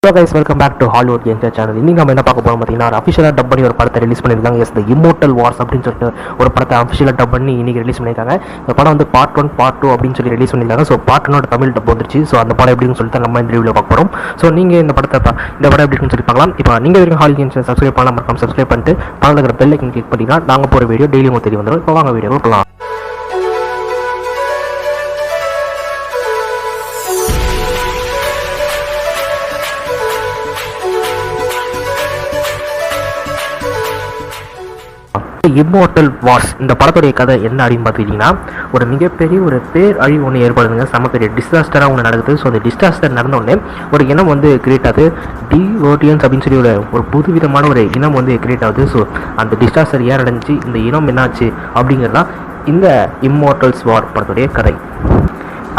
Hello guys, welcome back to Hollywood Games channel. இன்னைக்கு நம்ம என்ன பார்க்க போறோம் பார்த்தீங்கன்னா அஃபிஷியலாக டப் பண்ணி ஒரு படத்தை ரிலீஸ் பண்ணியிருக்காங்க. எஸ், தி இம்மோர்டல் வார்ஸ் அப்படின்னு சொல்லிட்டு ஒரு படத்தை அஃபிஷியலாக டப் பண்ணி இன்னைக்கு ரிலீஸ் பண்ணியிருக்காங்க. இந்த படம் வந்து பார்ட் 1 பார்ட் 2 அப்படின்னு சொல்லி ரிலீஸ் பண்ணியிருக்காங்க. ஸோ பார்ட் 1 தமிழ் டப் வந்துருச்சு. ஸோ அந்த படம் எப்படின்னு சொல்லிட்டு நம்ம இந்த ரிவ்யூவில் பார்க்க போகிறோம். ஸோ நீங்கள் இந்த படம் எப்படின்னு சொல்லி பார்க்கலாம். இப்போ நீங்கள் வரைக்கும் ஹாலிவுட் கேம்ஸ் சப்ஸ்கிரைப் பண்ணலாம், மறக்காம சப்ஸ்கிரைப் பண்ணிட்டு பக்கத்தில் இருக்கிற பெல் ஐக்கன் கிளிக் பண்ணிங்கன்னா நாங்கள் போகிற வீடியோ டெய்லி உங்களுக்கு தெரிய வந்துடும். இப்போ வாங்க வீடியோ போகலாம். இம்மோர்டல் வார்ஸ் இந்த படத்துடைய கதை என்ன அப்படின்னு பார்த்துக்கிட்டிங்கன்னா, ஒரு மிகப்பெரிய ஒரு பேர் அழிவு ஒன்று ஏற்படுதுங்க. செம்ம பெரிய டிசாஸ்டராக ஒன்று நடக்குது. ஸோ அந்த டிசாஸ்டர் நடந்தோடனே ஒரு இனம் வந்து கிரியேட் ஆகுது. டிஓடியன்ஸ் அப்படின்னு சொல்லி ஒரு புதுவிதமான ஒரு இனம் வந்து கிரியேட் ஆகுது. ஸோ அந்த டிசாஸ்டர் ஏன் நடந்துச்சு, இந்த இனம் என்னாச்சு அப்படிங்கிறதான் இந்த இம்மோர்டல்ஸ் வார் படத்துடைய கதை.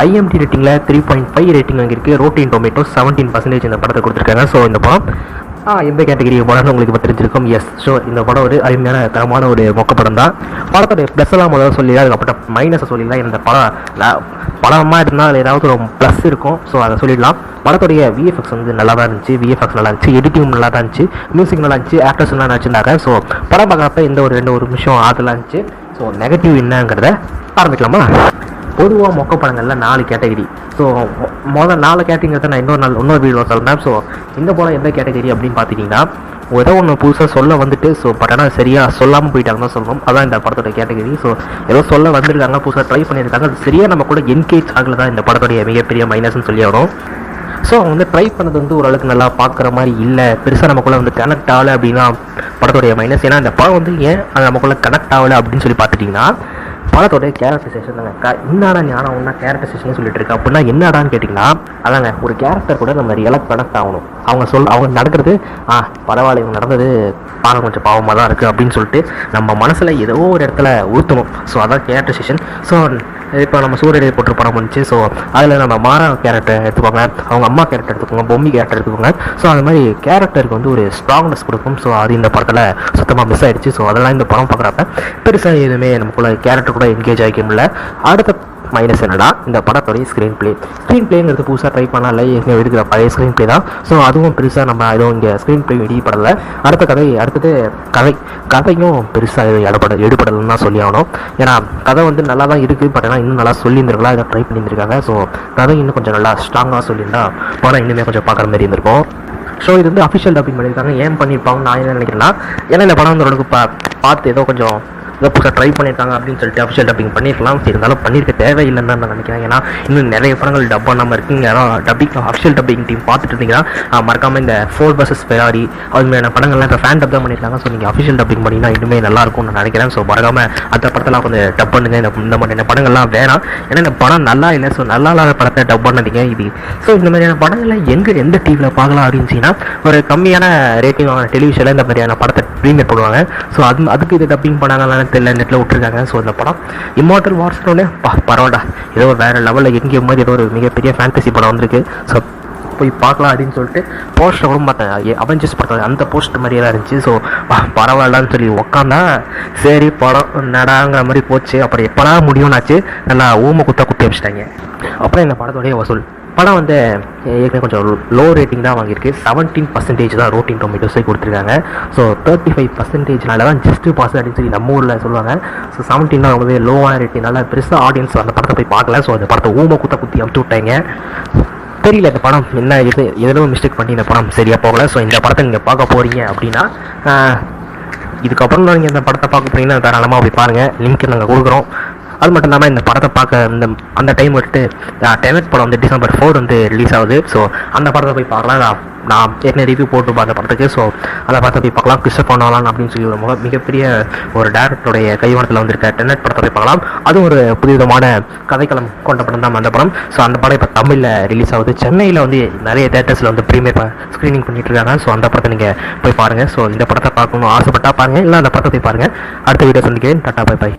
IMDb ரேட்டிங்கில் 3.5 ரேட்டிங் அங்கே இருக்குது. ரோட்டின் டொமேட்டோ 17% இந்த படத்தை கொடுத்துருக்காங்க. ஸோ இந்த படம் எந்த கேட்டகரி படம்னு உங்களுக்கு இப்போ தெரிஞ்சிருக்கும். எஸ், ஸோ இந்த படம் ஒரு அருமையான தரமான ஒரு மொக்க படம் தான். படத்தோடைய ப்ளஸ் எல்லாம் முதல்ல சொல்லிடலாம், அதுக்கப்புறம் மைனஸை சொல்லிடலாம். இந்த படமாக இருந்தால் அதில் ஏதாவது ஒரு ப்ளஸ் இருக்கும். ஸோ அதை சொல்லிடலாம். படத்துடைய விஎஃப்எக்ஸ் வந்து நல்லா தான் இருந்துச்சு. விஎஃப்எக்ஸ் நல்லா இருந்துச்சு, எடிட்டிங் நல்லா தான் இருந்துச்சு, மியூசிக் நல்லா இருந்துச்சு, ஆக்டர்ஸ் நல்லா நடிச்சிருந்தாங்க. ஸோ படம் பார்க்குறப்ப இந்த ஒரு 2 நிமிஷம் ஆதலாக இருந்துச்சு. ஸோ நெகட்டிவ் என்னங்கிறத ஆரம்பிக்கலாமா? பொதுவாக மொக்க படங்களில் 4 கேட்டகரி. ஸோ முதல் 4 கேட்டகரிங்கிறத நான் இன்னொரு வீடியோ சொல்கிறேன். ஸோ இந்த படம் எந்த கேட்டகரி அப்படின்னு பார்த்துட்டிங்கன்னா, ஏதோ ஒன்று புதுசாக சொல்ல வந்துட்டு பட் ஆனால் சரியாக சொல்லாமல் போயிட்டாங்கன்னு தான் சொல்லணும். அதான் இந்த படத்தோட கேட்டகரி. ஸோ ஏதோ சொல்ல வந்துருக்காங்க, புதுசாக ட்ரை பண்ணியிருக்காங்க, அது சரியாக நம்ம கூட என்கேஜ் ஆகல தான் இந்த படத்துடைய மிகப்பெரிய மைனஸ்ன்னு சொல்லி வரும். ஸோ அவங்க வந்து ட்ரை பண்ணது வந்து ஓரளவுக்கு நல்லா பார்க்குற மாதிரி இல்லை, பெருசாக நமக்குள்ளே வந்து கனெக்ட் ஆகலை அப்படின்னா படத்துடைய மைனஸ். ஏன்னா இந்த படம் வந்து ஏன் அது நமக்குள்ளே கனெக்ட் ஆகலை அப்படின்னு சொல்லி பார்த்துட்டிங்கன்னா, படத்தோட கேரக்டரைசேஷன் தாங்க. என்னடா ஞானம் ஒன்றா கேரக்டரைசேஷன் சொல்லிட்டு இருக்கு அப்படின்னா என்னடான்னு கேட்டிங்கன்னா, அதாங்க ஒரு கேரக்டர் கூட நம்ம ரியலாக கனெக்ட் ஆகணும். அவங்க நடக்கிறது பரவாயில்ல, இவங்க நடந்தது பார்க்க கொஞ்சம் பாவமாக தான் இருக்குது அப்படின்னு சொல்லிட்டு நம்ம மனசில் ஏதோ ஒரு இடத்துல ஊற்றணும். ஸோ அதான் கேரக்டரைசேஷன். ஸோ இப்போ நம்ம சூரியனை போட்டு படம் வந்துச்சு. ஸோ அதில் நம்ம மாறா கேரக்டர் எடுத்துக்கோங்க, அவங்க அம்மா கேரக்டர் எடுத்துக்கோங்க, பொம்மி கேரக்டர் எடுத்துக்கோங்க. ஸோ அது மாதிரி கேரக்டருக்கு வந்து ஒரு ஸ்ட்ராங்னஸ் கொடுக்கும். ஸோ அது இந்த படத்தில் சுத்தமாக மிஸ் ஆகிடுச்சு. ஸோ அதெல்லாம் இந்த படம் பார்க்குறப்ப பெருசாக எதுவுமே நமக்குள்ள கேரக்டர் கூட என்கேஜ் ஆகிக்க முடியல. அடுத்த மைனஸ் என்னடா, இந்த படத்துடைய ஸ்க்ரீன் பிளேங்கிறது புதுசாக ட்ரை பண்ணால இருக்கிற பழைய ஸ்க்ரீன் பிளே தான். ஸோ அதுவும் பெருசாக நம்ம எதுவும் இங்கே ஸ்க்ரீன் பிளே வெளிப்படலை. அடுத்தது கதையும் பெருசாக எடுபடலைன்னு தான் சொல்லி ஆகணும். ஏன்னா கதை வந்து நல்லா தான் இருக்குது, பட் ஆனால் இன்னும் நல்லா சொல்லியிருந்திருக்கலாம், இதை ட்ரை பண்ணியிருந்திருக்காங்க. ஸோ கதை இன்னும் கொஞ்சம் நல்லா ஸ்ட்ராங்காக சொல்லியிருந்தா படம் இன்னுமே கொஞ்சம் பார்க்குற மாதிரி இருந்திருக்கும். ஸோ இது வந்து அஃபிஷியல் டப்பிங் பண்ணியிருக்காங்க. ஏன் பண்ணியிருப்பாங்க நான் என்ன நினைக்கிறேன்னா, ஏன்னா இந்த படம் வந்து ஓரளவுக்கு பார்த்து ஏதோ கொஞ்சம் புதுசாக ட்ரை பண்ணியிருக்காங்க அப்படின்னு சொல்லிட்டு அஃபிஷியல் டப்பிங் பண்ணியிருக்கலாம். இருந்தாலும் பண்ணியிருக்க தேவையில்லைன்னு தான் நான் நினைக்கிறேன். ஏன்னா இன்னும் நிறைய படங்கள் டப் பண்ணாமல் இருக்குங்க. யாரும் அஃபிஷியல் டப்பிங் டீம் பார்த்துட்டு இருந்தீங்கன்னா மறக்காமல் இந்த ஃபோர்ட் வர்சஸ் ஃபெராரி அது மாதிரியான படங்கள்லாம் இப்போ ஃபேன் டப் தான் பண்ணியிருக்காங்க. ஸோ நீங்கள் அஃபிஷியல் டப்பிங் பண்ணிங்கன்னா இன்னுமே நல்லாயிருக்கும்னு நான் நினைக்கிறேன். ஸோ மறக்காமல் அந்த படத்தெல்லாம் கொஞ்சம் டப் பண்ணுங்க. இந்த மாதிரியான படங்கள்லாம் வேணாம். ஏன்னா இந்த படம் நல்லா இல்லை. ஸோ நல்லா இல்லாத படத்தை டப் பண்ணாதீங்க இது. ஸோ இந்த மாதிரியான படங்களில் எந்த டிவியில் பார்க்கலாம் அப்படின்னுச்சின்னா, ஒரு கம்மியான ரேட்டிங் வாங்கின டெலிவிஷனில் இந்த மாதிரியான படத்தை ப்ரீமியர் பண்ணுவாங்க. ஸோ அதுக்கு இது டப்பிங் பண்ணாங்கன்னு தெரியல, நெட்டில் விட்டுருக்காங்க. ஸோ இந்த படம் இம்மோர்டல் வார்ஸ்னோடனே பரவாயில்ல, ஏதோ வேறு லெவலில் எங்கேயும் மாதிரி ஏதோ ஒரு மிகப்பெரிய ஃபேண்டசி படம் வந்திருக்கு. ஸோ போய் பார்க்கலாம் அப்படின்னு சொல்லிட்டு போஸ்டர் கூட பார்த்தேன், அவெஞ்சர்ஸ் படத்தில் அந்த போஸ்டர் மாதிரியே தான் இருந்துச்சு. ஸோ பரவாயில்லன்னு சொல்லி உட்காந்தா சரி படம் நடாங்கிற மாதிரி போச்சு. அப்புறம் எப்படா முடியும்னாச்சு, நல்லா ஊமை குத்தி வச்சுட்டாங்க. அப்புறம் இந்த படத்தோடைய வசூல் படம் வந்து ஏற்கனவே கொஞ்சம் லோ ரேட்டிங் தான் வாங்கியிருக்கு. 17% தான் ரோட்டின் டொமேட்டோஸே கொடுத்துருக்காங்க. ஸோ 35% தான் ஜஸ்ட் பாஸ் அப்படின்னு சொல்லி நம்ம ஊரில் சொல்லுவாங்க. ஸோ 17 தான் ரொம்பவே லோவான ரேட்டிங்னால பெருசாக ஆடியன்ஸ் அந்த படத்தை போய் பார்க்கல. ஸோ அந்த படத்தை ஊமை குத்தி அமுச்சு விட்டாங்க. தெரியல இந்த படம் என்ன எதுவும் மிஸ்டேக் பண்ணி இந்த படம் சரியாக போகலை. ஸோ இந்த படத்தை நீங்கள் பார்க்க போகிறீங்க அப்படின்னா, இதுக்கப்புறம் தான் நீங்கள் இந்த படத்தை பார்க்க போகிறீங்கன்னா தாராளமாக போய் பாருங்கள். லிங்க் நாங்கள் கொடுக்குறோம். அது மட்டும் இல்லாமல் இந்த படத்தை பார்க்க அந்த டைம் விட்டு டெனட் படம் வந்து December 4 வந்து ரிலீஸ் ஆகுது. ஸோ அந்த படத்தை போய் பார்க்கலாம். நான் ஏற்கனவே ரிவ்யூ போட்டு பார்த்த படத்துக்கு. ஸோ அந்த படத்தை போய் பார்க்கலாம். கிறிஸ்டோபர் நோலன் அப்படின்னு சொல்லி ஒரு மிகப்பெரிய ஒரு டேரக்டருடைய கைவனத்தில் வந்திருக்க டெனட் படத்தை போய் பார்க்கலாம். அதுவும் ஒரு புதுவிதமான கதைக்களம் கொண்ட படம் தான் அந்த படம். ஸோ அந்த படம் இப்போ தமிழில் ரிலீஸ் ஆகுது. சென்னையில் வந்து நிறைய தேட்டர்ஸில் வந்து ப்ரீமியர் ஸ்க்ரீனிங் பண்ணிட்டு இருக்காங்க. ஸோ அந்த படத்தை நீங்கள் போய் பாருங்கள். ஸோ இந்த படத்தை பார்க்கணும் ஆசைப்பட்டா பாருங்கள், இல்லை அந்த படத்தை போய் பாருங்கள். அடுத்த வீடியோ சந்திக்கிறேன். டாடா, பை பை.